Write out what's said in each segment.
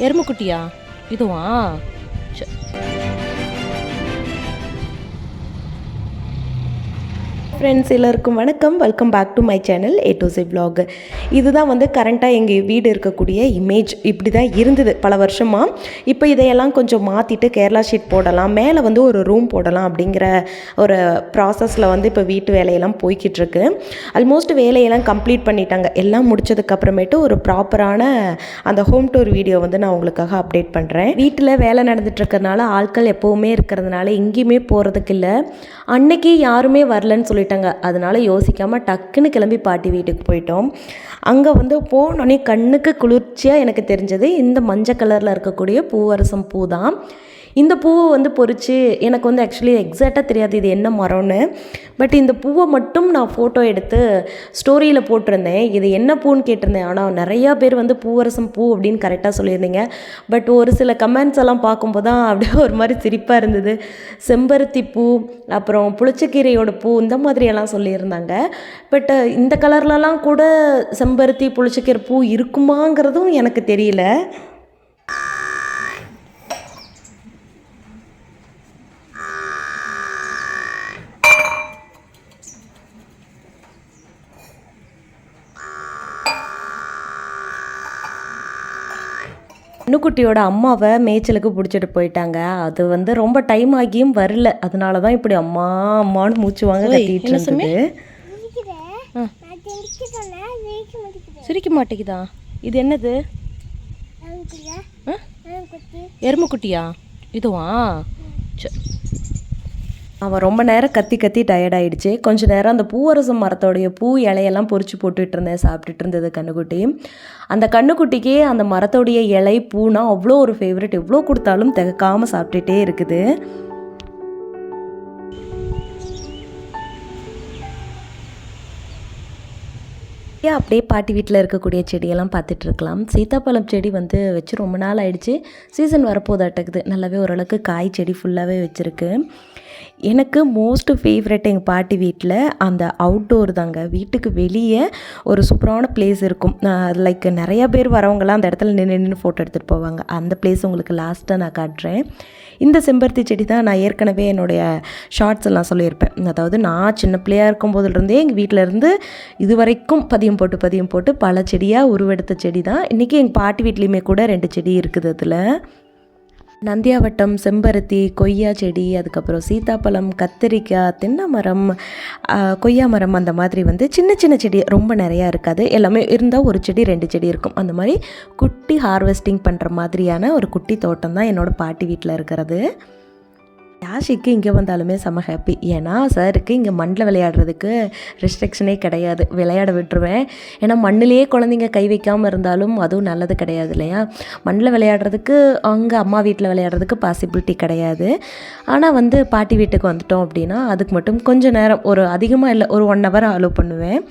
எருமைக்குட்டியா இதுவா? ஃப்ரெண்ட்ஸ் எல்லாருக்கும் வணக்கம். Welcome back to my channel A to Z vlog. இதுதான் வந்து கரண்ட்டாக எங்கள் வீடு இருக்கக்கூடிய இமேஜ். இப்படி தான் இருந்தது பல வருஷமாக. இப்போ இதையெல்லாம் கொஞ்சம் மாற்றிட்டு கேரளா ஷீட் போடலாம், மேலே வந்து ஒரு ரூம் போடலாம் அப்படிங்கிற ஒரு ப்ராசஸில் வந்து இப்போ வீட்டு வேலையெல்லாம் போய்கிட்டுருக்கு. ஆல்மோஸ்ட் வேலையெல்லாம் கம்ப்ளீட் பண்ணிட்டாங்க. எல்லாம் முடிச்சதுக்கப்புறமேட்டு ஒரு ப்ராப்பரான அந்த ஹோம் டூர் வீடியோ வந்து நான் உங்களுக்காக அப்டேட் பண்ணுறேன். வீட்டில் வேலை நடந்துட்டுருக்கறனால ஆட்கள் எப்போவுமே இருக்கிறதுனால எங்கேயுமே போகிறதுக்கு இல்லை. அன்னைக்கு யாருமே வரலன்னு சொல்லிட்டாங்க. அதனால யோசிக்காமல் டக்குன்னு கிளம்பி பாட்டி வீட்டுக்கு போயிட்டோம். அங்கே வந்து போனோடனே கண்ணுக்கு குளிர்ச்சியாக எனக்கு தெரிஞ்சது இந்த மஞ்சள் கலரில் இருக்கக்கூடிய பூவரசம் பூ தான். இந்த பூவை வந்து பொறிச்சு எனக்கு வந்து ஆக்சுவலி எக்ஸாக்டாக தெரியாது இது என்ன மரம்னு. பட் இந்த பூவை மட்டும் நான் ஃபோட்டோ எடுத்து ஸ்டோரியில் போட்டிருந்தேன். இது என்ன பூன்னு கேட்டிருந்தேன். ஆனால் நிறையா பேர் வந்து பூவரசம் பூ அப்படின்னு கரெக்டாக சொல்லியிருந்தீங்க. பட் ஒரு சில கமெண்ட்ஸ் எல்லாம் பார்க்கும்போது தான் அப்படியே ஒரு மாதிரி சிரிப்பாக இருந்தது. செம்பருத்தி பூ, அப்புறம் புளிச்சக்கீரையோட பூ, இந்த மாதிரியெல்லாம் சொல்லியிருந்தாங்க. பட் இந்த கலர்லலாம் கூட செம்பருத்தி புளிச்சக்கீரை பூ இருக்குமாங்கிறதும் எனக்கு தெரியல. கண்ணுக்குட்டியோட அம்மாவை மேய்ச்சலுக்கு பிடிச்சிட்டு போயிட்டாங்க. அது வந்து ரொம்ப டைம் ஆகியும் வரல. அதனால தான் இப்படி அம்மா அம்மான்னு மூச்சு வாங்க கத்திட்டு இருந்தது. சிரிக்க மாட்டேங்குதா? இது என்னது? எருமைக்குட்டியா இதுவா? அவன் ரொம்ப நேரம் கத்தி கத்தி டயர்டாயிடுச்சு. கொஞ்சம் நேரம் அந்த பூவரசம் மரத்தோடைய பூ இலையெல்லாம் பொறிச்சு போட்டுட்டு இருந்தேன். சாப்பிட்டுட்டு இருந்தது கண்ணுக்குட்டி. அந்த கண்ணுக்குட்டிக்கு அந்த மரத்தோடைய இலை பூனா அவ்வளோ ஒரு ஃபேவரெட். எவ்வளோ கொடுத்தாலும் திகக்காமல் சாப்பிட்டுட்டே இருக்குது. அப்படியே பாட்டி வீட்டில் இருக்கக்கூடிய செடியெல்லாம் பார்த்துட்டு இருக்கலாம். சீத்தாப்பழம் செடி வந்து வச்சு ரொம்ப நாள் ஆயிடுச்சு. சீசன் வரப்போதாட்டக்குது. நல்லாவே ஓரளவுக்கு காய் செடி ஃபுல்லாகவே வச்சுருக்கு. எனக்கு மோஸ்ட் ஃபேவரெட் எங்கள் பாட்டி வீட்டில் அந்த அவுட்டோர் தாங்க. வீட்டுக்கு வெளியே ஒரு சூப்பரான பிளேஸ் இருக்கும். லைக் நிறையா பேர் வரவங்களாம் அந்த இடத்துல நின்று ஃபோட்டோ எடுத்துகிட்டு போவாங்க. அந்த பிளேஸ் உங்களுக்கு லாஸ்ட்டாக நான் காட்டுறேன். இந்த செம்பருத்தி செடி தான் நான் ஏற்கனவே என்னுடைய ஷார்ட்ஸ் எல்லாம் சொல்லியிருப்பேன். அதாவது நான் சின்ன பிள்ளையாக இருக்கும்போதுலேருந்தே எங்கள் வீட்டிலேருந்து இது வரைக்கும் பதியம் போட்டு பல செடியாக உருவெடுத்த செடி தான். இன்றைக்கி எங்கள் பாட்டி வீட்லேயுமே கூட 2 செடி இருக்குது. அதில் நந்தியாவட்டம், செம்பருத்தி, கொய்யா செடி, அதுக்கப்புறம் சீத்தாப்பழம், கத்திரிக்காய், தென்னை மரம், கொய்யா மரம், அந்த மாதிரி வந்து சின்ன சின்ன செடி ரொம்ப நிறையா இருக்காது. எல்லாமே இருந்தால் ஒரு செடி 2 செடி இருக்கும். அந்த மாதிரி குட்டி ஹார்வெஸ்டிங் பண்ணுற மாதிரியான ஒரு குட்டி தோட்டம் தான் என்னோடய பாட்டி வீட்டில் இருக்கிறது. யாஷிக்கு இங்கே வந்தாலுமே செம்ம ஹாப்பி. ஏன்னா சாருக்கு இங்கே மண்ணில் விளையாடுறதுக்கு ரெஸ்ட்ரிக்ஷனே கிடையாது. விளையாட விட்டுருவேன். ஏன்னா மண்ணிலேயே குழந்தைங்க கை வைக்காமல் இருந்தாலும் அதுவும் நல்லது கிடையாது இல்லையா? மண்ணில் விளையாடுறதுக்கு அங்கே அம்மா வீட்டில் விளையாடுறதுக்கு பாசிபிலிட்டி கிடையாது. ஆனால் வந்து பாட்டி வீட்டுக்கு வந்துட்டோம் அப்படின்னா அதுக்கு மட்டும் கொஞ்சம் நேரம், ஒரு அதிகமாக இல்லை, ஒரு 1 hour அலோவ் பண்ணுவேன்.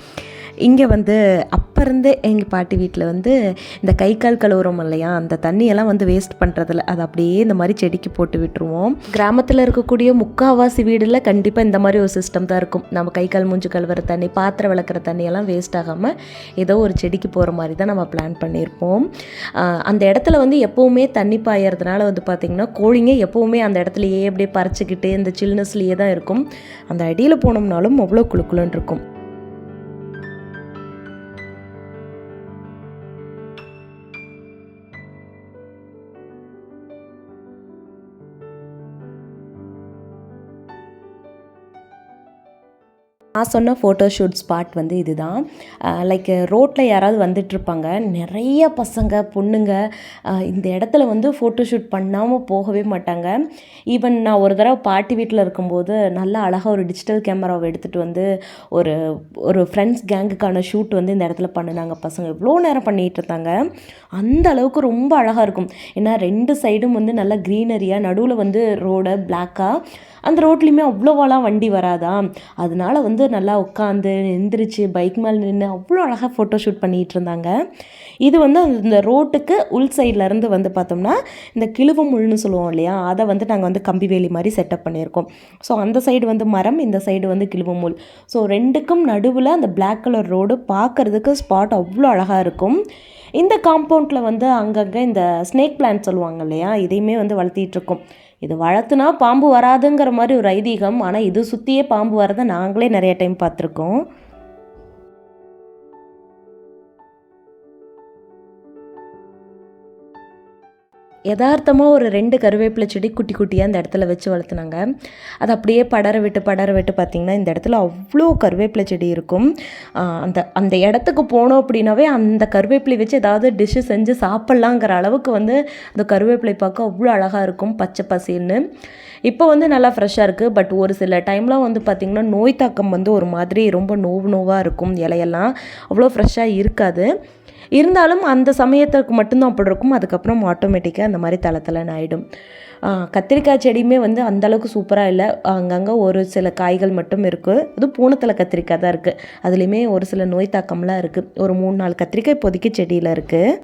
இங்கே வந்து அப்போ இருந்தே எங்கள் பாட்டி வீட்டில் வந்து இந்த கை கால் கழுவுறோம் இல்லையா, அந்த தண்ணியெல்லாம் வந்து வேஸ்ட் பண்ணுறதில்ல. அது அப்படியே இந்த மாதிரி செடிக்கு போட்டு விட்டுருவோம். கிராமத்தில் இருக்கக்கூடிய முக்கால்வாசி வீடில் கண்டிப்பாக இந்த மாதிரி ஒரு சிஸ்டம் தான் இருக்கும். நம்ம கை கால் மூஞ்சி கழுவுற தண்ணி, பாத்திரம் விளக்குற தண்ணியெல்லாம் வேஸ்ட் ஆகாமல் ஏதோ ஒரு செடிக்கு போகிற மாதிரி தான் நம்ம பிளான் பண்ணியிருப்போம். அந்த இடத்துல வந்து எப்போவுமே தண்ணி பாயறதுனால வந்து பார்த்திங்கன்னா கோழிங்க எப்போவுமே அந்த இடத்துலையே அப்படியே பறிச்சுக்கிட்டு இந்த சில்னஸ்லேயே தான் இருக்கும். அந்த அடியில் போனோம்னாலும் அவ்வளோ குளுக்குலன்னு இருக்கும். நான் சொன்ன ஃபோட்டோ ஷூட் ஸ்பாட் வந்து இதுதான். லைக் ரோட்டில் யாராவது வந்துட்டுருப்பாங்க, நிறைய பசங்க பொண்ணுங்க இந்த இடத்துல வந்து ஃபோட்டோ ஷூட் பண்ணாமல் போகவே மாட்டாங்க. ஈவன் நான் ஒரு தடவை பாட்டி வீட்டில் இருக்கும்போது நல்லா அழகாக ஒரு டிஜிட்டல் கேமராவை எடுத்துகிட்டு வந்து ஒரு ஃப்ரெண்ட்ஸ் கேங்குக்கான ஷூட் வந்து இந்த இடத்துல பண்ணினாங்க. பசங்க எவ்வளோ நேரம் பண்ணிகிட்டு இருந்தாங்க. அந்த அளவுக்கு ரொம்ப அழகாக இருக்கும். ஏன்னா 2 சைடும் வந்து நல்லா க்ரீனரியாக, நடுவில் வந்து ரோடு பிளாக்காக, அந்த ரோட்லேயுமே அவ்வளோவாலாம் வண்டி வராதா, அதனால வந்து நல்லா உட்காந்து எந்திரிச்சு பைக் மேலே நின்று அவ்வளோ அழகாக ஃபோட்டோ ஷூட் பண்ணிகிட்டு இருந்தாங்க. இது வந்து இந்த ரோட்டுக்கு உள் சைட்லேருந்து வந்து பார்த்தோம்னா இந்த கிழுவ முள்னு சொல்லுவோம் இல்லையா, அதை வந்து நாங்கள் வந்து கம்பி வேலி மாதிரி செட்டப் பண்ணியிருக்கோம். ஸோ அந்த சைடு வந்து மரம், இந்த சைடு வந்து கிழுவ முள். ஸோ 2க்கும் நடுவில் அந்த பிளாக் கலர் ரோடு பார்க்குறதுக்கு ஸ்பாட் அவ்வளோ அழகாக இருக்கும். இந்த காம்பவுண்டில் வந்து அங்கங்கே இந்த ஸ்னேக் பிளான்ட் சொல்லுவாங்க இல்லையா, இதையுமே வந்து வளர்த்திட்ருக்கோம். இது வளர்த்துனா பாம்பு வராதுங்கிற மாதிரி ஒரு ஐதீகம். ஆனால் இது சுற்றியே பாம்பு வரதை நாங்களே நிறைய டைம் பார்த்துருக்கோம். யதார்த்தமாக ஒரு 2 கருவேப்பிலை செடி குட்டி குட்டியாக அந்த இடத்துல வச்சு வளர்த்துனாங்க. அது அப்படியே படர விட்டு பார்த்திங்கன்னா இந்த இடத்துல அவ்வளோ கருவேப்பிலை செடி இருக்கும். அந்த அந்த இடத்துக்கு போனோம் அப்படின்னாவே அந்த கருவேப்பிலை வச்சு ஏதாவது டிஷ்ஷு செஞ்சு சாப்பிட்லாங்கிற அளவுக்கு வந்து அந்த கருவேப்பிலை பார்க்க அவ்வளோ அழகாக இருக்கும், பச்சை பசேல்னு. இப்போ வந்து நல்லா ஃப்ரெஷ்ஷாக இருக்குது. பட் ஒரு சில டைம்லாம் வந்து பார்த்திங்கன்னா நோய் தாக்கம் வந்து ஒரு மாதிரி ரொம்ப நோவாக இருக்கும். இலையெல்லாம் அவ்வளோ ஃப்ரெஷ்ஷாக இருக்காது. இருந்தாலும் அந்த சமயத்துக்கு மட்டும்தான் அப்படி இருக்கும். அதுக்கப்புறம் ஆட்டோமேட்டிக்காக அந்த மாதிரி தளத்தலன்னு ஆகிடும். கத்திரிக்காய் செடியுமே வந்து அந்தளவுக்கு சூப்பராக இல்லை. அங்கங்கே ஒரு சில காய்கள் மட்டும் இருக்குது. அதுவும் பூனத்தலை கத்திரிக்காய் தான் இருக்குது. அதுலேயுமே ஒரு சில நோய் தாக்கம்லாம் இருக்குது. ஒரு 3-4 கத்திரிக்காய் இப்போதைக்கு செடியில் இருக்குது.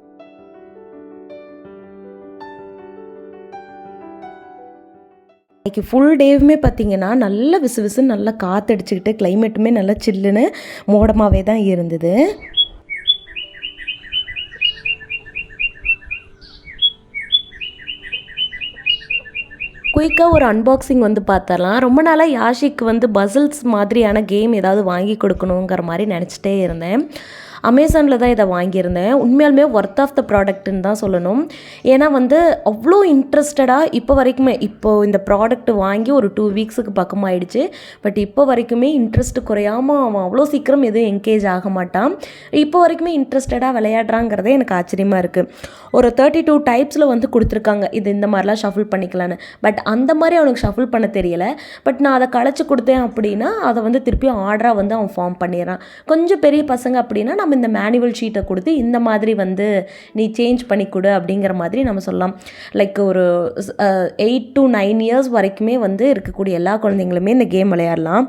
இன்றைக்கி ஃபுல் டேவுமே பார்த்திங்கன்னா நல்ல விசுவிசுன்னு நல்லா காற்றடிச்சிக்கிட்டு கிளைமேட்டுமே நல்லா சில்லுன்னு மோடமாகவே தான் இருந்தது. குயிக்காக ஒரு அன்பாக்சிங் வந்து பார்த்தரலாம். ரொம்ப நாளாக யாஷிக்கு வந்து பசில்ஸ் மாதிரியான கேம் ஏதாவது வாங்கி கொடுக்கணுங்கிற மாதிரி நினச்சிட்டே இருந்தேன். அமேசானில் தான் இதை வாங்கியிருந்தேன். உண்மையாலுமே ஒர்த் ஆஃப் த ப்ராடக்ட்டுன்னு தான் சொல்லணும். ஏன்னா வந்து அவ்வளோ இன்ட்ரெஸ்டடாக இப்போ வரைக்குமே, இப்போது இந்த ப்ராடக்ட் வாங்கி ஒரு 2 வீக்ஸுக்கு பக்கம் ஆயிடுச்சு. பட் இப்போ வரைக்குமே இன்ட்ரெஸ்ட் குறையாமல் அவன் அவ்வளோ சீக்கிரம் எதுவும் என்கேஜ் ஆக மாட்டான். இப்போ வரைக்குமே இன்ட்ரெஸ்டடாக விளையாடுறாங்கிறதே எனக்கு ஆச்சரியமாக இருக்குது. ஒரு 32 டைப்ஸில் வந்து கொடுத்துருக்காங்க, இது இந்த மாதிரிலாம் ஷஃபிள் பண்ணிக்கலான்னு. பட் அந்த மாதிரி அவனுக்கு ஷஃபிள் பண்ண தெரியலை. பட் நான் அதை களைச்சி கொடுத்தேன் அப்படின்னா அதை வந்து திருப்பி ஆர்டராக வந்து அவன் ஃபார்ம் பண்ணிடுறான். கொஞ்சம் பெரிய பசங்க அப்படின்னா நம்ம இந்த மேனுவல் ஷீட்டை கொடுத்து இந்த மாதிரி வந்து நீ சேஞ்ச் பண்ணி கொடு அப்படிங்கிற மாதிரி நம்ம சொல்லலாம். லைக் ஒரு 8 to 9 இயர்ஸ் வரைக்குமே வந்து இருக்கக்கூடிய எல்லா குழந்தைங்களுமே இந்த கேம் விளையாடலாம்.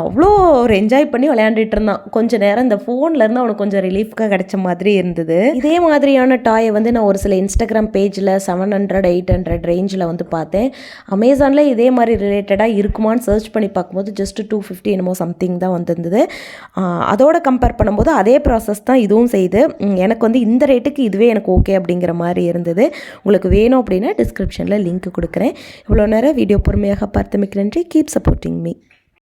அவ்வளோ ஒரு என்ஜாய் பண்ணி விளையாண்டுட்டு இருந்தான். கொஞ்சம் நேரம் இந்த ஃபோன்லேருந்து அவனுக்கு கொஞ்சம் ரிலீஃப்காக கிடைச்ச மாதிரி இருந்தது. இதே மாதிரியான டாயை வந்து நான் ஒரு சில இன்ஸ்டாகிராம் பேஜில் 700-800 ரேஞ்சில் வந்து பார்த்தேன். அமேசானில் இதே மாதிரி ரிலேட்டடாக இருக்குமான்னு சர்ச் பண்ணி பார்க்கும்போது ஜஸ்ட் 250 என்னமோ சம்திங் தான் வந்திருந்தது. அதோட கம்பேர் பண்ணும்போது அதே ப்ராசஸ் தான் இதுவும் செய்து எனக்கு வந்து இந்த ரேட்டுக்கு இதுவே எனக்கு ஓகே அப்படிங்கிற மாதிரி இருந்தது. உங்களுக்கு வேணும் அப்படின்னா டிஸ்கிரிப்ஷனில் லிங்க் கொடுக்குறேன். இவ்வளோ நேரம் வீடியோ பொறுமையாக பார்த்தமைக்கு நன்றி. Keep supporting me.